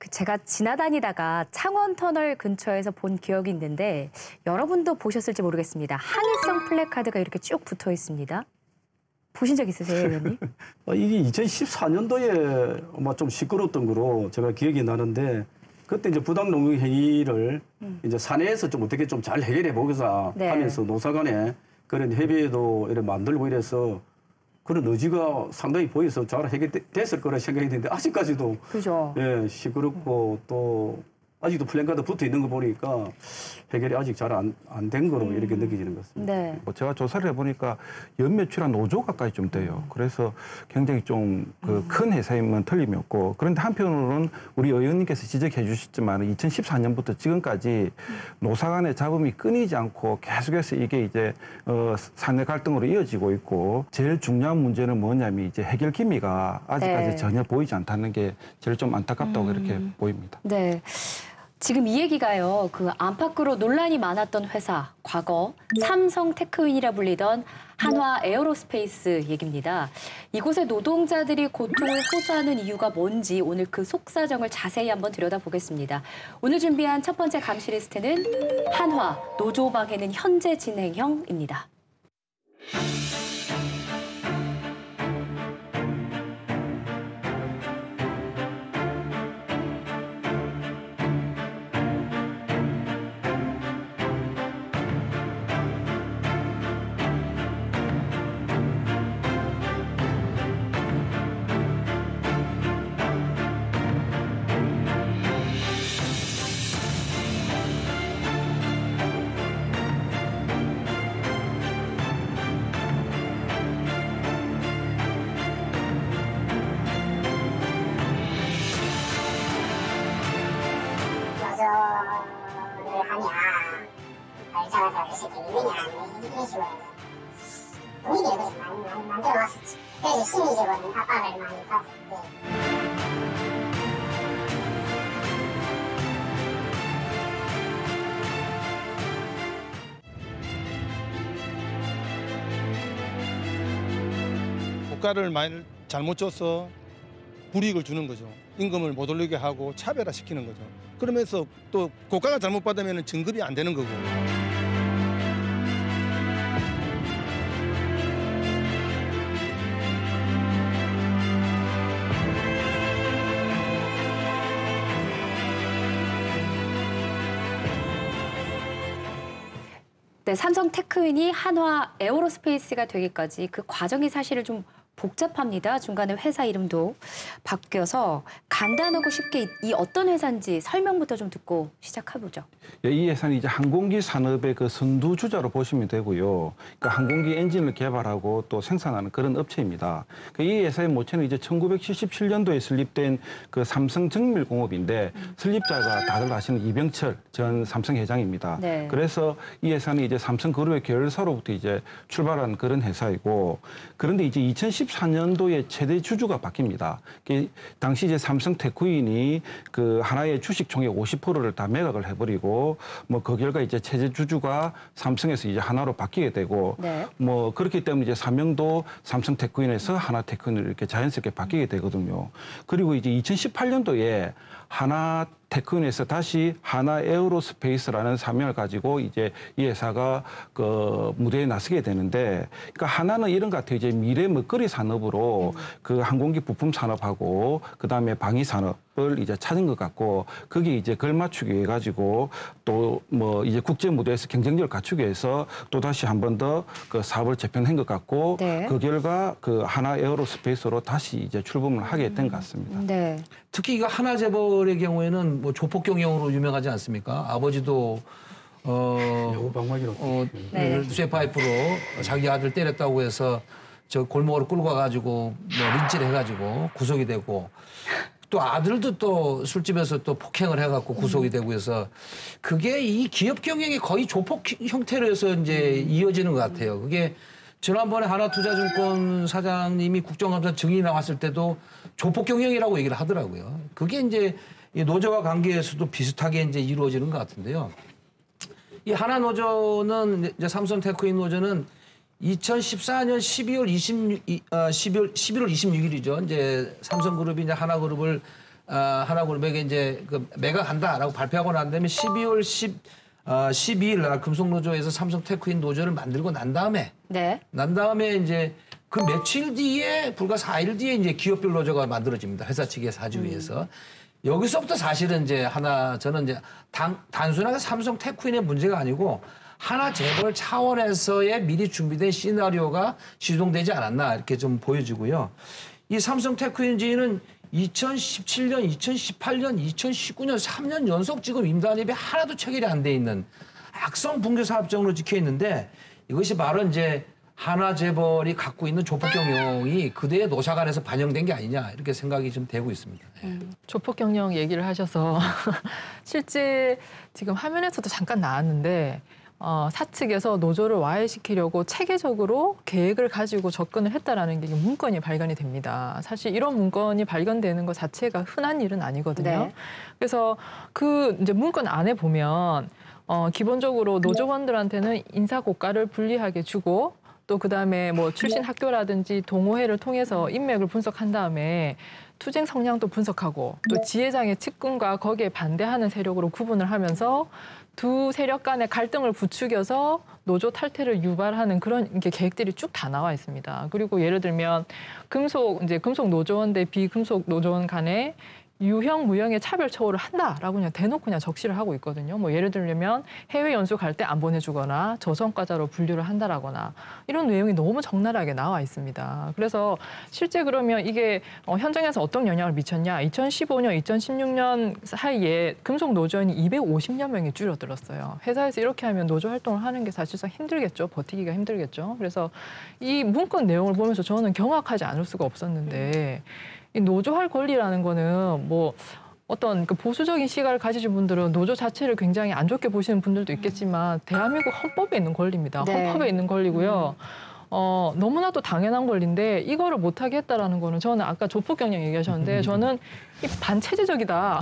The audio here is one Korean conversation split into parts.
제가 지나다니다가 창원터널 근처에서 본 기억이 있는데 여러분도 보셨을지 모르겠습니다. 항의성 플래카드가 이렇게 쭉 붙어 있습니다. 보신 적 있으세요, 의원님? 이게 2014년도에 아마 좀 시끄러웠던 거로 제가 기억이 나는데 그때 이제 부당 농경 행위를 이제 사내에서 좀 어떻게 좀 잘 해결해 보겠다 하면서 노사 간에 그런 협의회도 이렇게 만들고 이래서 그런 의지가 상당히 보여서 잘 해결됐을 거라 생각이 드는데 아직까지도 그죠. 예, 시끄럽고 또 아직도 플랜카드 붙어 있는 거 보니까 해결이 아직 잘 안 된 거로 이렇게 느껴지는 것 같습니다. 네. 제가 조사를 해보니까 연매출한 5조 가까이 좀 돼요. 그래서 굉장히 좀 큰 회사임은 틀림이 없고, 그런데 한편으로는 우리 의원님께서 지적해 주셨지만 2014년부터 지금까지 노사 간의 잡음이 끊이지 않고 계속해서 이게 이제 사내 갈등으로 이어지고 있고, 제일 중요한 문제는 뭐냐면 이제 해결 기미가 아직까지 전혀 보이지 않다는 게 제일 좀 안타깝다고 그렇게 보입니다. 네. 지금 이 얘기가요. 그 안팎으로 논란이 많았던 회사, 과거 삼성 테크윈이라 불리던 한화 에어로스페이스 얘기입니다. 이곳의 노동자들이 고통을 호소하는 이유가 뭔지 오늘 그 속사정을 자세히 한번 들여다보겠습니다. 오늘 준비한 첫 번째 감시 리스트는 한화 노조 방해는 현재 진행형입니다. 노조를 하냐, 발자가 다시 되느냐, 이런 식으로 분위기를 많이 만들어놨었지. 그래서 심리적으로 압박을 많이 받았는데. 고가를 많이 잘못 줘서 불이익을 주는 거죠. 임금을 못 올리게 하고 차별화시키는 거죠. 그러면서 또 고가가 잘못 받으면 진급이 안 되는 거고. 네, 삼성 테크윈이 한화 에어로스페이스가 되기까지 그 과정이 사실은 좀 복잡합니다. 중간에 회사 이름도 바뀌어서 간단하고 쉽게 이 어떤 회사인지 설명부터 좀 듣고 시작해보죠. 예, 이 회사는 이제 항공기 산업의 그 선두주자로 보시면 되고요. 그러니까 항공기 엔진을 개발하고 또 생산하는 그런 업체입니다. 이 회사의 모체는 이제 1977년도에 설립된 그 삼성정밀공업인데 설립자가 다들 아시는 이병철 전 삼성 회장입니다. 네. 그래서 이 회사는 이제 삼성그룹의 계열사로부터 이제 출발한 그런 회사이고, 그런데 이제 2014년도에 최대 주주가 바뀝니다. 당시 이제 삼성 테크윈이 그 하나의 주식총액 50%를 다 매각을 해버리고, 뭐 그 결과 이제 최대 주주가 삼성에서 이제 하나로 바뀌게 되고, 뭐 그렇기 때문에 이제 사명도 삼성 테크윈에서 하나 테크윈으로 이렇게 자연스럽게 바뀌게 되거든요. 그리고 이제 2018년도에 하나 테크윈에서 다시 하나 에어로스페이스라는 사명을 가지고 이제 이 회사가 그 무대에 나서게 되는데, 그러니까 하나는 이런 것 같아요. 이제 미래 먹거리 산업으로 그 항공기 부품 산업하고 그다음에 방위 산업을 이제 찾은 것 같고, 거기에 이제 걸맞추기 위해 가지고 또 뭐 이제 국제 무대에서 경쟁력을 갖추기 위해서 또 다시 한 번 더 그 사업을 재편한 것 같고, 그 결과 그 하나 에어로스페이스로 다시 이제 출범을 하게 된 것 같습니다. 네. 특히 이거 하나재벌의 경우에는 뭐 조폭 경영으로 유명하지 않습니까? 아버지도 쇠파이프로 자기 아들 때렸다고 해서 저 골목으로 끌고 가가지고 뭐 린치를 해가지고 구속이 되고, 또 아들도 또 술집에서 또 폭행을 해갖고 구속이 되고 해서 그게 이 기업 경영이 거의 조폭 형태로 해서 이제 이어지는 것 같아요. 그게 지난번에 하나투자증권 사장님이 국정감사 증인이 나왔을 때도 조폭 경영이라고 얘기를 하더라고요. 그게 이제 이 노조와 관계에서도 비슷하게 이제 이루어지는 것 같은데요. 이 하나노조는 이제 삼성 테크윈 노조는 2014년 11월 26일이죠. 이제 삼성그룹이 이제 하나그룹을 하나그룹에게 이제 그 매각한다라고 발표하고 난 다음에 12월 12일 날 금속노조에서 삼성테크인 노조를 만들고 난 다음에 이제 그 며칠 뒤에 불과 4일 뒤에 이제 기업별 노조가 만들어집니다. 회사 측에서 하기 위해서. 여기서부터 사실은 이제 저는 이제 단순하게 삼성테크인의 문제가 아니고 하나재벌 차원에서의 미리 준비된 시나리오가 시동되지 않았나 이렇게 좀 보여지고요. 이 삼성테크인지는 2017년, 2018년, 2019년 3년 연속 지금 임단협이 하나도 체결이 안 돼 있는 악성 붕괴 사업장으로 찍혀 있는데 이것이 바로 이제 하나재벌이 갖고 있는 조폭 경영이 그대의 노사간에서 반영된 게 아니냐 이렇게 생각이 좀 되고 있습니다. 조폭 경영 얘기를 하셔서 실제 지금 화면에서도 잠깐 나왔는데 사측에서 노조를 와해시키려고 체계적으로 계획을 가지고 접근을 했다라는 게 문건이 발견이 됩니다. 사실 이런 문건이 발견되는 것 자체가 흔한 일은 아니거든요. 그래서 그 이제 문건 안에 보면 기본적으로 노조원들한테는 인사 고가를 불리하게 주고 또 그다음에 뭐 출신 학교라든지 동호회를 통해서 인맥을 분석한 다음에 투쟁 성향도 분석하고 또 지회장의 측근과 거기에 반대하는 세력으로 구분을 하면서 두 세력 간의 갈등을 부추겨서 노조 탈퇴를 유발하는 그런 이게 계획들이 쭉 다 나와 있습니다. 그리고 예를 들면 금속 노조원 대 비금속 노조원 간에 유형, 무형의 차별 처우를 한다라고 그냥 대놓고 그냥 적시를 하고 있거든요. 뭐 예를 들면 해외 연수 갈 때 안 보내주거나 저성과자로 분류를 한다라거나 이런 내용이 너무 적나라하게 나와 있습니다. 그래서 실제 그러면 이게 현장에서 어떤 영향을 미쳤냐? 2015년, 2016년 사이에 금속 노조원이 250여 명이 줄어들었어요. 회사에서 이렇게 하면 노조 활동을 하는 게 사실상 힘들겠죠. 버티기가 힘들겠죠. 그래서 이 문건 내용을 보면서 저는 경악하지 않을 수가 없었는데 이 노조할 권리라는 거는 뭐 어떤 그 보수적인 시각을 가지신 분들은 노조 자체를 굉장히 안 좋게 보시는 분들도 있겠지만 대한민국 헌법에 있는 권리입니다. 헌법에 있는 권리고요. 너무나도 당연한 권리인데 이거를 못하게 했다라는 거는 저는 아까 조폭 경영 얘기하셨는데 저는 이 반체제적이다.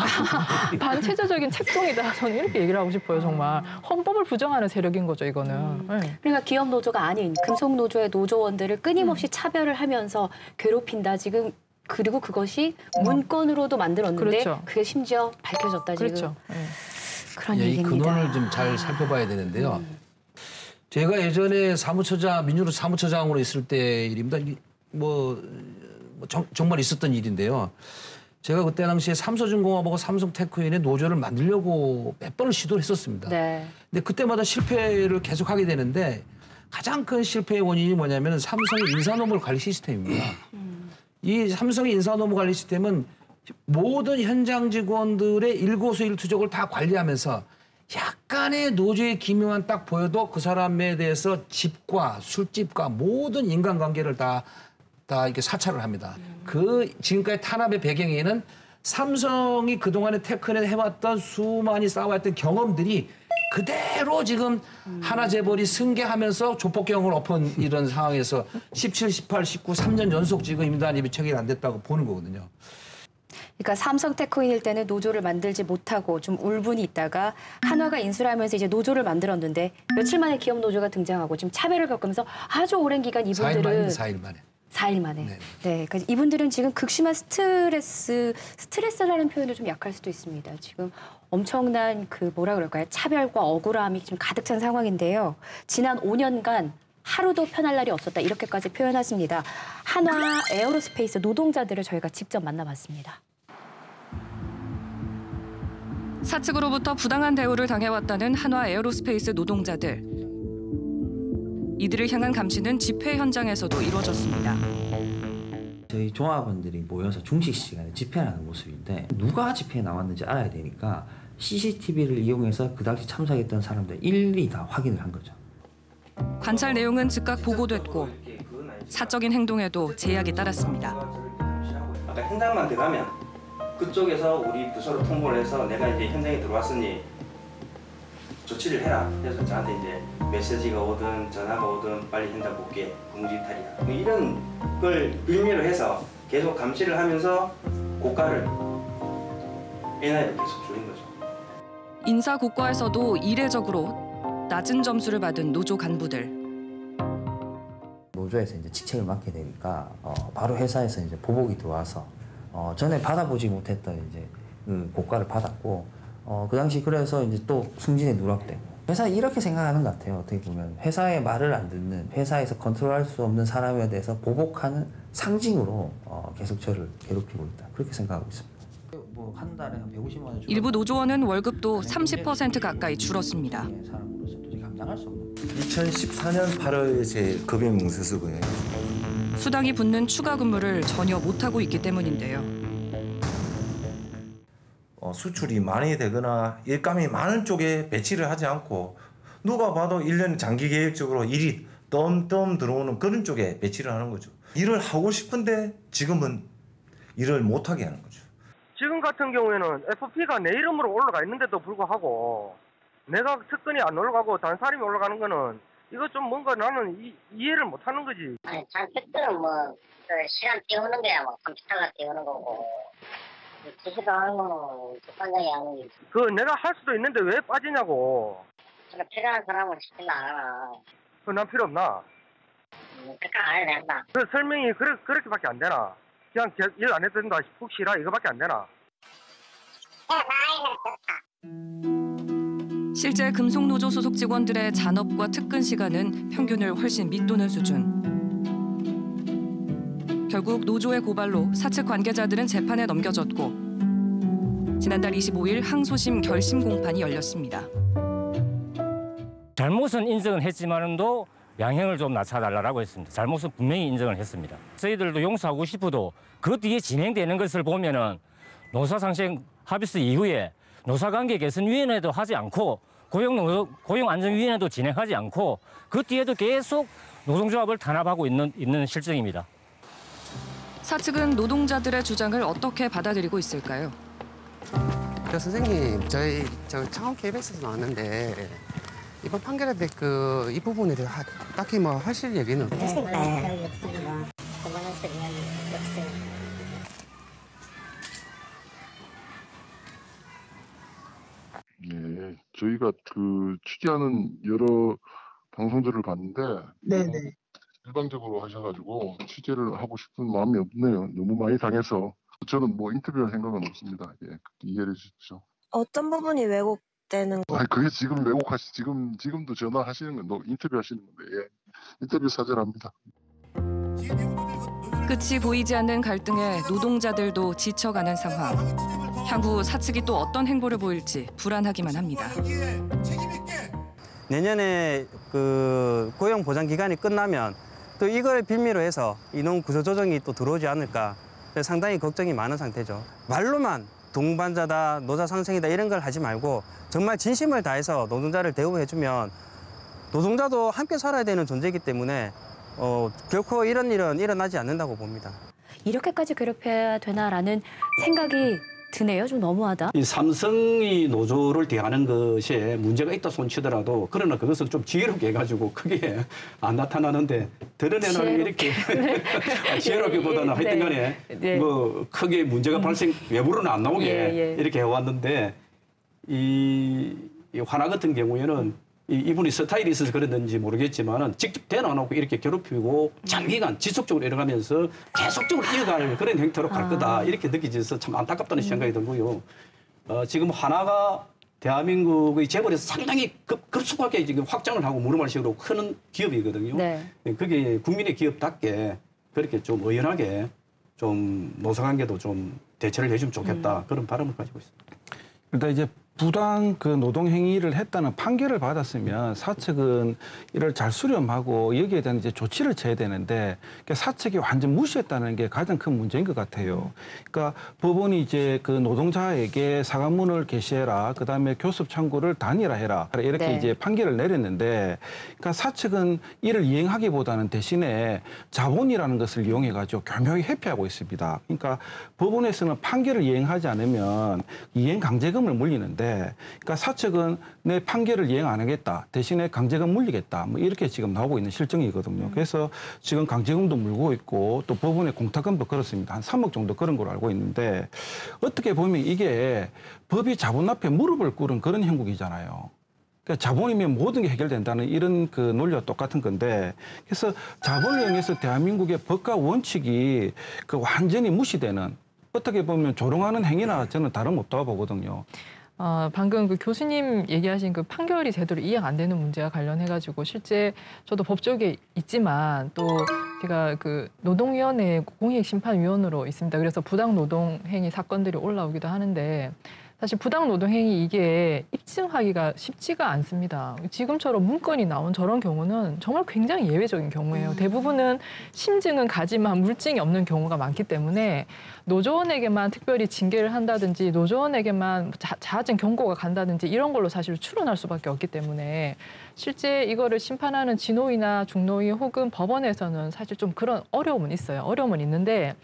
반체제적인 책동이다. 저는 이렇게 얘기를 하고 싶어요. 정말. 헌법을 부정하는 세력인 거죠, 이거는. 그러니까 기업 노조가 아닌 금속 노조의 노조원들을 끊임없이 차별을 하면서 괴롭힌다. 지금 그리고 그것이 문건으로도 만들었는데 그게 심지어 밝혀졌다 지금. 그런 이 얘기입니다. 근원을 좀 잘 살펴봐야 되는데요. 제가 예전에 민주노 사무처장으로 있을 때 일입니다. 정말 있었던 일인데요. 제가 그때 당시에 삼서중공업하고 삼성테크인의 노조를 만들려고 몇 번을 시도를 했었습니다. 근데 그때마다 실패를 계속하게 되는데 가장 큰 실패의 원인이 뭐냐면 삼성의 인사노무 관리 시스템입니다. 이 삼성의 인사노무 관리 시스템은 모든 현장 직원들의 일거수일투족을 다 관리하면서 약간의 노조의 기묘한 딱 보여도 그 사람에 대해서 집과 술집과 모든 인간관계를 다 이렇게 사찰을 합니다. 그 지금까지 탄압의 배경에는 삼성이 그동안에 테크넷 해왔던 수많이 쌓아왔던 경험들이 그대로 지금 하나재벌이 승계하면서 조폭경을 엎은 이런 상황에서 17, 18, 19, 3년 연속 지금 임단협이 체결이 안 됐다고 보는 거거든요. 그러니까 삼성테크인일 때는 노조를 만들지 못하고 좀 울분이 있다가 한화가 인수를 하면서 이제 노조를 만들었는데 며칠 만에 기업 노조가 등장하고 지금 차별을 겪으면서 아주 오랜 기간 이분들은 4일 만에. 4일 만에. 그러니까 이분들은 지금 극심한 스트레스라는 표현도 좀 약할 수도 있습니다. 지금 엄청난 그 뭐라 그럴까요? 차별과 억울함이 좀 가득 찬 상황인데요. 지난 5년간 하루도 편할 날이 없었다. 이렇게까지 표현하십니다. 한화 에어로스페이스 노동자들을 저희가 직접 만나봤습니다. 사측으로부터 부당한 대우를 당해왔다는 한화 에어로스페이스 노동자들. 이들을 향한 감시는 집회 현장에서도 이루어졌습니다. 저희 조합원들이 모여서 중식 시간에 집회를 하는 모습인데 누가 집회에 나왔는지 알아야 되니까 CCTV를 이용해서 그 당시 참석했던 사람들 일일이 다 확인을 한 거죠. 관찰 내용은 즉각 보고됐고 사적인 행동에도 제약이 따랐습니다. 아까 현장만 들어가면 그쪽에서 우리 부서로 통보를 해서 내가 이제 현장에 들어왔으니 조치를 해라. 그래서 저한테 이제 메시지가 오든 전화가 오든 빨리 현장 복귀해. 공지탈이야. 이런 걸 빌미로 해서 계속 감시를 하면서 고가를 NI로 계속 줄인 거죠. 인사 고과에서도 이례적으로 낮은 점수를 받은 노조 간부들. 노조에서 이제 직책을 맡게 되니까 바로 회사에서 이제 보복이 들어와서 전에 받아보지 못했던 이제 그 고가를 받았고 그 당시 그래서 이제 또 승진에 누락되고 회사 이렇게 생각하는 것 같아요. 어떻게 보면 회사의 말을 안 듣는 회사에서 컨트롤할 수 없는 사람에 대해서 보복하는 상징으로 계속 저를 괴롭히고 있다. 그렇게 생각하고 있습니다. 뭐 한 달에 한 150만 원 일부 노조원은 월급도 30% 가까이 줄었습니다. 사람으로서 도저히 감당할 수 없는 2014년 8월에 제 급여 명세서고요. 수당이 붙는 추가 근무를 전혀 못하고 있기 때문인데요. 수출이 많이 되거나 일감이 많은 쪽에 배치를 하지 않고 누가 봐도 1년 장기 계획적으로 일이 덤덤 들어오는 그런 쪽에 배치를 하는 거죠. 일을 하고 싶은데 지금은 일을 못하게 하는 거죠. 지금 같은 경우에는 FP가 내 이름으로 올라가 있는데도 불구하고 내가 특권이 안 올라가고 다른 사람이 올라가는 거는 이거 좀 뭔가 나는 이해를 못하는 거지. 아니 장특권은 뭐 시간 때우는 거야 뭐 컴퓨터가 때우는 거고 지시도 하는 거는 재판장이 하는 거지. 그 내가 할 수도 있는데 왜 빠지냐고. 제가 필요한 사람을 시키면 안 하나. 난 필요 없나? 그러니까 안 해도 된다. 그 설명이 그렇게밖에 안 되나? 그냥 일 안 해도 된다 푹 쉬라 이거밖에 안 되나? 실제 금속노조 소속 직원들의 잔업과 특근 시간은 평균을 훨씬 밑도는 수준. 결국 노조의 고발로 사측 관계자들은 재판에 넘겨졌고 지난달 25일 항소심 결심 공판이 열렸습니다. 잘못은 인정은 했지만도 양형을 좀 낮춰달라고 했습니다. 잘못은 분명히 인정을 했습니다. 저희들도 용서하고 싶어도 그 뒤에 진행되는 것을 보면은 노사상생 합의서 이후에 노사관계 개선위원회도 하지 않고 고용안전위원회도 진행하지 않고 그 뒤에도 계속 노동조합을 탄압하고 있는 실정입니다. 사측은 노동자들의 주장을 어떻게 받아들이고 있을까요? 선생님, 저희 창원 KBS에서 나왔는데 이번 판결에 대해 이 부분에 대해 딱히 뭐 하실 얘기는 네, 저희가 취재하는 여러 방송들을 봤는데 네네. 일방적으로 하셔가지고 취재를 하고 싶은 마음이 없네요. 너무 많이 당해서 저는 뭐 인터뷰할 생각은 없습니다. 예, 이해해 주십시오. 어떤 부분이 왜곡되는 거? 그게 지금 지금도 전화하시는 건 인터뷰하시는 건데 예, 인터뷰 사절합니다. 끝이 보이지 않는 갈등에 노동자들도 지쳐가는 상황. 향후 사측이 또 어떤 행보를 보일지 불안하기만 합니다. 내년에 고용 보장 기간이 끝나면 또 이걸 빌미로 해서 인원 구조 조정이 또 들어오지 않을까 상당히 걱정이 많은 상태죠. 말로만 동반자다, 노사 상생이다 이런 걸 하지 말고 정말 진심을 다해서 노동자를 대우해주면 노동자도 함께 살아야 되는 존재이기 때문에 결코 이런 일은 일어나지 않는다고 봅니다. 이렇게까지 괴롭혀야 되나라는 생각이 드네요. 좀 너무하다. 이 삼성이 노조를 대하는 것에 문제가 있다 손치더라도 그러나 그것은 좀 지혜롭게 해가지고 크게 안 나타나는데 드러내는 이렇게 지혜롭기보다는 하여튼 간에 뭐 크게 문제가 발생 외부로는 안 나오게 이렇게 해왔는데 이 화나 같은 경우에는 이분이 스타일이 있어서 그랬는지 모르겠지만은 직접 대놓고 이렇게 괴롭히고 장기간 지속적으로 이어가면서 계속적으로 이어갈 그런 행태로 갈 거다 이렇게 느껴져서 참 안타깝다는 생각이 들고요. 지금 하나가 대한민국의 재벌에서 상당히 급속하게 지금 확장을 하고 무름할식으로 크는 기업이거든요. 네. 그게 국민의 기업답게 그렇게 좀 의연하게 좀 노사관계도 좀 대처를 해주면 좋겠다 그런 바람을 가지고 있습니다. 일단 이제 부당 노동 행위를 했다는 판결을 받았으면 사측은 이를 잘 수렴하고 여기에 대한 이제 조치를 취해야 되는데 사측이 완전 무시했다는 게 가장 큰 문제인 것 같아요. 그러니까 법원이 이제 노동자에게 사과문을 게시해라, 그다음에 교섭 창구를 단일화해라 이렇게 이제 판결을 내렸는데, 그러니까 사측은 이를 이행하기보다는 대신에 자본이라는 것을 이용해 가지고 교묘하게 회피하고 있습니다. 그러니까 법원에서는 판결을 이행하지 않으면 이행 강제금을 물리는데. 그러니까 사측은 내 판결을 이행 안 하겠다. 대신에 강제금 물리겠다. 뭐 이렇게 지금 나오고 있는 실정이거든요. 그래서 지금 강제금도 물고 있고 또 법원에 공탁금도 걸었습니다. 한 3억 정도 그런 걸로 알고 있는데 어떻게 보면 이게 법이 자본 앞에 무릎을 꿇은 그런 형국이잖아요. 그러니까 자본이면 모든 게 해결된다는 이런 논리와 똑같은 건데, 그래서 자본을 이용해서 대한민국의 법과 원칙이 완전히 무시되는 어떻게 보면 조롱하는 행위나 저는 다름없다고 보거든요. 방금 그 교수님 얘기하신 그 판결이 제대로 이해 안 되는 문제와 관련해가지고 실제 저도 법조계에 있지만 또 제가 그 노동위원회 공익심판위원으로 있습니다. 그래서 부당노동행위 사건들이 올라오기도 하는데 사실 부당노동행위 이게 입증하기가 쉽지가 않습니다. 지금처럼 문건이 나온 저런 경우는 정말 굉장히 예외적인 경우예요. 대부분은 심증은 가지만 물증이 없는 경우가 많기 때문에 노조원에게만 특별히 징계를 한다든지 노조원에게만 자진 경고가 간다든지 이런 걸로 사실 추론할 수밖에 없기 때문에 실제 이거를 심판하는 진노위나 중노위 혹은 법원에서는 사실 좀 그런 어려움은 있어요. 어려움은 있는데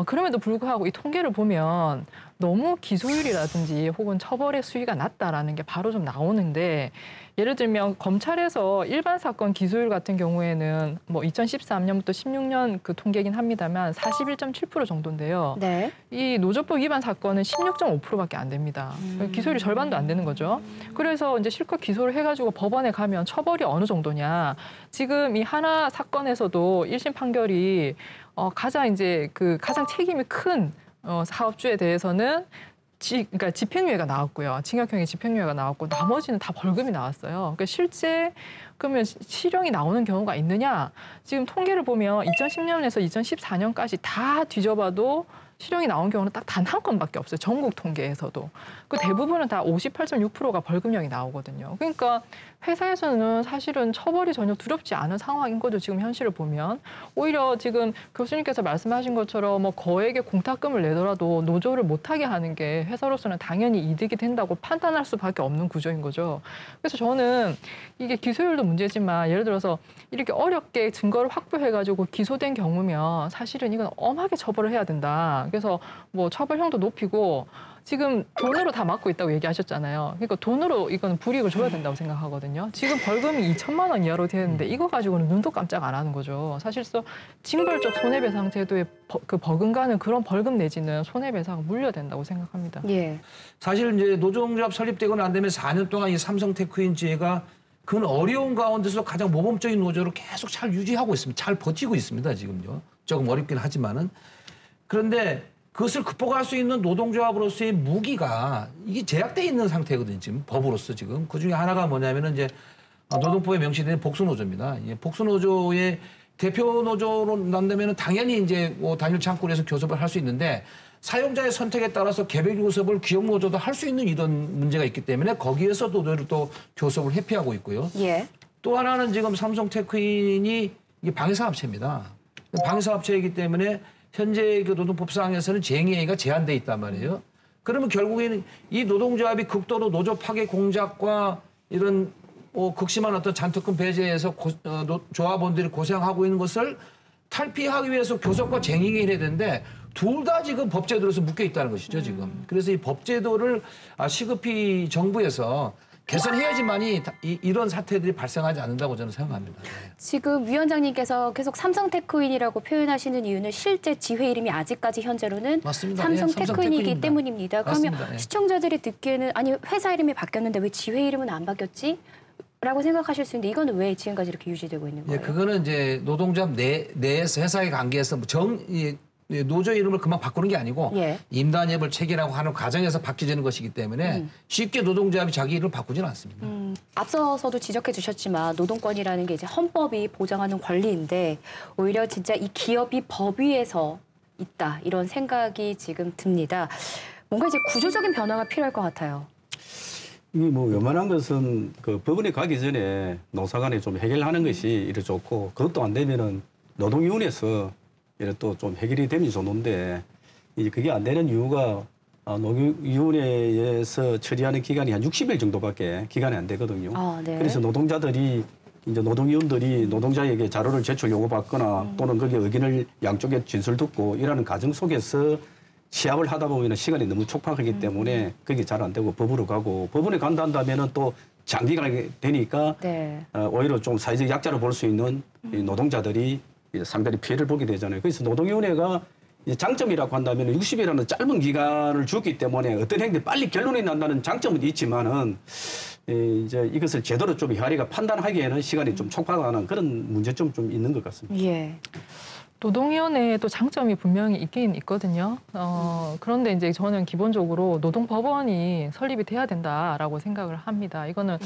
그럼에도 불구하고 이 통계를 보면 너무 기소율이라든지 혹은 처벌의 수위가 낮다라는 게 바로 좀 나오는데 예를 들면 검찰에서 일반 사건 기소율 같은 경우에는 뭐 2013년부터 16년 그 통계이긴 합니다만 41.7% 정도인데요. 네. 이 노조법 위반 사건은 16.5%밖에 안 됩니다. 기소율이 절반도 안 되는 거죠. 그래서 이제 실컷 기소를 해가지고 법원에 가면 처벌이 어느 정도냐. 지금 이 하나 사건에서도 1심 판결이 가장 이제 그 가장 책임이 큰 사업주에 대해서는 그러니까 집행유예가 나왔고요. 징역형의 집행유예가 나왔고 나머지는 다 벌금이 나왔어요. 그러니까 실제 그러면 실형이 나오는 경우가 있느냐? 지금 통계를 보면 2010년에서 2014년까지 다 뒤져봐도 실형이 나온 경우는 딱 단 한 건밖에 없어요. 전국 통계에서도. 그 대부분은 다 58.6%가 벌금형이 나오거든요. 그러니까 회사에서는 사실은 처벌이 전혀 두렵지 않은 상황인 거죠. 지금 현실을 보면. 오히려 지금 교수님께서 말씀하신 것처럼 뭐 거액의 공탁금을 내더라도 노조를 못하게 하는 게 회사로서는 당연히 이득이 된다고 판단할 수밖에 없는 구조인 거죠. 그래서 저는 이게 기소율도 문제지만 예를 들어서 이렇게 어렵게 증거를 확보해가지고 기소된 경우면 사실은 이건 엄하게 처벌을 해야 된다. 그래서 뭐 처벌형도 높이고 지금 돈으로 다 막고 있다고 얘기하셨잖아요. 그러니까 돈으로 이건 불이익을 줘야 된다고 생각하거든요. 지금 벌금이 2천만 원 이하로 되는데 이거 가지고는 눈도 깜짝 안 하는 거죠. 사실상 징벌적 손해배상 제도에 그 버금가는 그런 벌금 내지는 손해배상 물려야 된다고 생각합니다. 예. 사실 이제 노동조합 설립되고는 안 되면 4년 동안 이 삼성테크인지가 그 어려운 가운데서 가장 모범적인 노조로 계속 잘 유지하고 있습니다. 잘 버티고 있습니다, 지금요. 조금 어렵긴 하지만은. 그런데 그것을 극복할 수 있는 노동조합으로서의 무기가 이게 제약돼 있는 상태거든요. 지금 법으로서 지금 그 중에 하나가 뭐냐면은 이제 노동법에 명시된 복수노조입니다. 복수노조의 대표 노조로 난다면은 당연히 이제 뭐 단일 창구에서 교섭을 할 수 있는데 사용자의 선택에 따라서 개별 교섭을 기업 노조도 할 수 있는 이런 문제가 있기 때문에 거기에서 노조를 또 교섭을 회피하고 있고요. 예. 또 하나는 지금 삼성테크인이 이게 방위사업체입니다. 방위사업체이기 때문에 현재 그 노동법상에서는 쟁의행위가 제한돼 있단 말이에요. 그러면 결국에는 이 노동조합이 극도로 노조 파괴 공작과 이런 극심한 어떤 잔특권 배제에서 조합원들이 고생하고 있는 것을 탈피하기 위해서 교섭과 쟁의행위를 해야 되는데 둘 다 지금 법제도로서 묶여 있다는 것이죠, 지금. 그래서 이 법제도를 시급히 정부에서 개선해야지만이 이런 사태들이 발생하지 않는다고 저는 생각합니다. 지금 위원장님께서 계속 삼성테크인이라고 표현하시는 이유는 실제 지회 이름이 아직까지 현재로는 맞습니다. 삼성테크인이기 때문입니다. 그러면 맞습니다. 시청자들이 듣기에는 아니 회사 이름이 바뀌었는데 왜 지회 이름은 안 바뀌었지? 라고 생각하실 수 있는데 이거는 왜 지금까지 이렇게 유지되고 있는 거예요? 그거는 이제 노동조합 내에서 회사의 관계에서 노조 이름을 금방 바꾸는 게 아니고 임단협을 체결하고 하는 과정에서 바뀌어지는 것이기 때문에 쉽게 노동조합이 자기 이름을 바꾸지는 않습니다. 앞서서도 지적해 주셨지만 노동권이라는 게 이제 헌법이 보장하는 권리인데 오히려 진짜 이 기업이 법 위에서 있다 이런 생각이 지금 듭니다. 뭔가 이제 구조적인 변화가 필요할 것 같아요. 이 뭐 웬만한 것은 그 법원에 가기 전에 노사간에 좀 해결하는 것이 이래 좋고 그것도 안 되면은 노동위원회에서 이래 또 좀 해결이 되면 좋은데 이제 그게 안 되는 이유가 노동위원회에서 처리하는 기간이 한 60일 정도밖에 기간이 안 되거든요. 네. 그래서 노동자들이 이제 노동위원들이 노동자에게 자료를 제출 요구받거나 또는 거기에 의견을 양쪽에 진술 듣고 이러는 과정 속에서 시합을 하다 보면 시간이 너무 촉박하기 때문에 그게 잘 안 되고 법으로 가고 법원에 간다면은 또 장기간이 되니까 오히려 좀 사회적 약자로 볼 수 있는 이 노동자들이 상당히 피해를 보게 되잖아요. 그래서 노동위원회가 장점이라고 한다면 60일이라는 짧은 기간을 주었기 때문에 어떤 행동이 빨리 결론이 난다는 장점은 있지만은 이제 이것을 제대로 좀 헤아리가 판단하기에는 시간이 좀 촉박하는 그런 문제점 좀 있는 것 같습니다. 예. 노동위원회에 또 장점이 분명히 있긴 있거든요. 그런데 이제 저는 기본적으로 노동법원이 설립이 돼야 된다라고 생각을 합니다. 이거는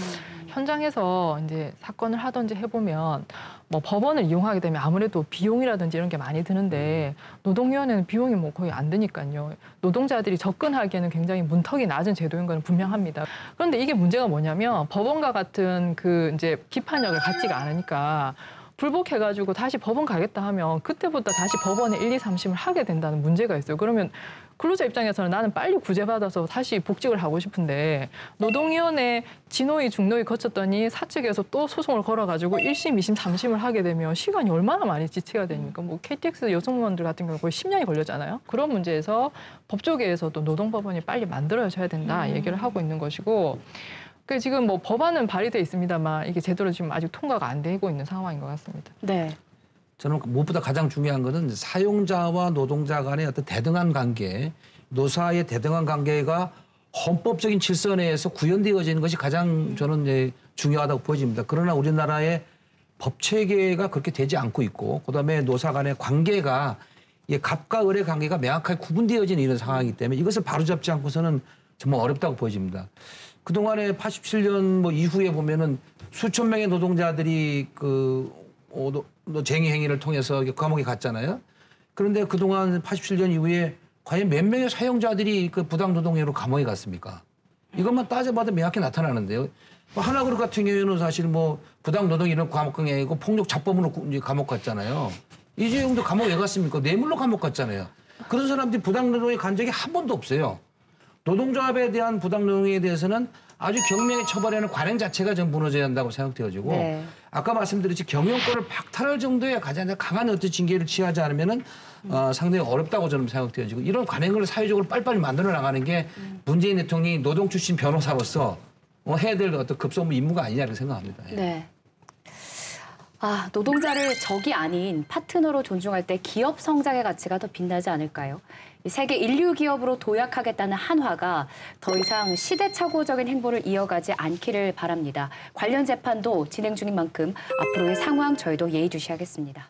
현장에서 이제 사건을 하든지 해보면 뭐 법원을 이용하게 되면 아무래도 비용이라든지 이런 게 많이 드는데 노동위원회는 비용이 뭐 거의 안 드니까요. 노동자들이 접근하기에는 굉장히 문턱이 낮은 제도인 건 분명합니다. 그런데 이게 문제가 뭐냐면 법원과 같은 그 이제 비판력을 갖지가 않으니까 불복해가지고 다시 법원 가겠다 하면 그때부터 다시 법원에 1, 2, 3심을 하게 된다는 문제가 있어요. 그러면 근로자 입장에서는 나는 빨리 구제받아서 다시 복직을 하고 싶은데 노동위원회 진호위, 중노위 거쳤더니 사측에서 또 소송을 걸어가지고 1심, 2심, 3심을 하게 되면 시간이 얼마나 많이 지체가 되니까 뭐 KTX 여성무원들 같은 경우 거의 10년이 걸렸잖아요. 그런 문제에서 법조계에서도 노동법원이 빨리 만들어져야 된다 얘기를 하고 있는 것이고 지금 뭐 법안은 발의돼 있습니다만 이게 제대로 지금 아직 통과가 안 되고 있는 상황인 것 같습니다. 네. 저는 무엇보다 가장 중요한 것은 사용자와 노동자 간의 어떤 대등한 관계, 노사의 대등한 관계가 헌법적인 질서 내에서 구현되어지는 것이 가장 저는 이제 중요하다고 보여집니다. 그러나 우리나라의 법 체계가 그렇게 되지 않고 있고, 그다음에 노사 간의 관계가 갑과 을의 관계가 명확하게 구분되어지는 이런 상황이기 때문에 이것을 바로잡지 않고서는 정말 어렵다고 보여집니다. 그동안에 87년 뭐 이후에 보면은 수천 명의 노동자들이 쟁의 행위를 통해서 감옥에 갔잖아요. 그런데 그동안 87년 이후에 과연 몇 명의 사용자들이 그 부당 노동행위로 감옥에 갔습니까? 이것만 따져봐도 명확히 나타나는데요. 하나그룹 같은 경우에는 사실 뭐 부당 노동 이런 감옥이 아니고 폭력 자범으로 이제 감옥 갔잖아요. 이재용도 감옥 왜 갔습니까? 뇌물로 감옥 갔잖아요. 그런 사람들이 부당 노동에 간 적이 한 번도 없어요. 노동조합에 대한 부당 노동에 대해서는 아주 경명히 처벌하는 관행 자체가 좀 무너져야 한다고 생각되어지고 네. 아까 말씀드렸지 경영권을 박탈할 정도의 가장 강한 어떤 징계를 취하지 않으면은 상당히 어렵다고 저는 생각되어지고 이런 관행을 사회적으로 빨리빨리 만들어 나가는 게 문재인 대통령이 노동 출신 변호사로서 해야 될 어떤 급선무 임무가 아니냐고 생각합니다. 네. 노동자를 적이 아닌 파트너로 존중할 때 기업 성장의 가치가 더 빛나지 않을까요? 세계 인류 기업으로 도약하겠다는 한화가 더 이상 시대착오적인 행보를 이어가지 않기를 바랍니다. 관련 재판도 진행 중인 만큼 앞으로의 상황 저희도 예의주시하겠습니다.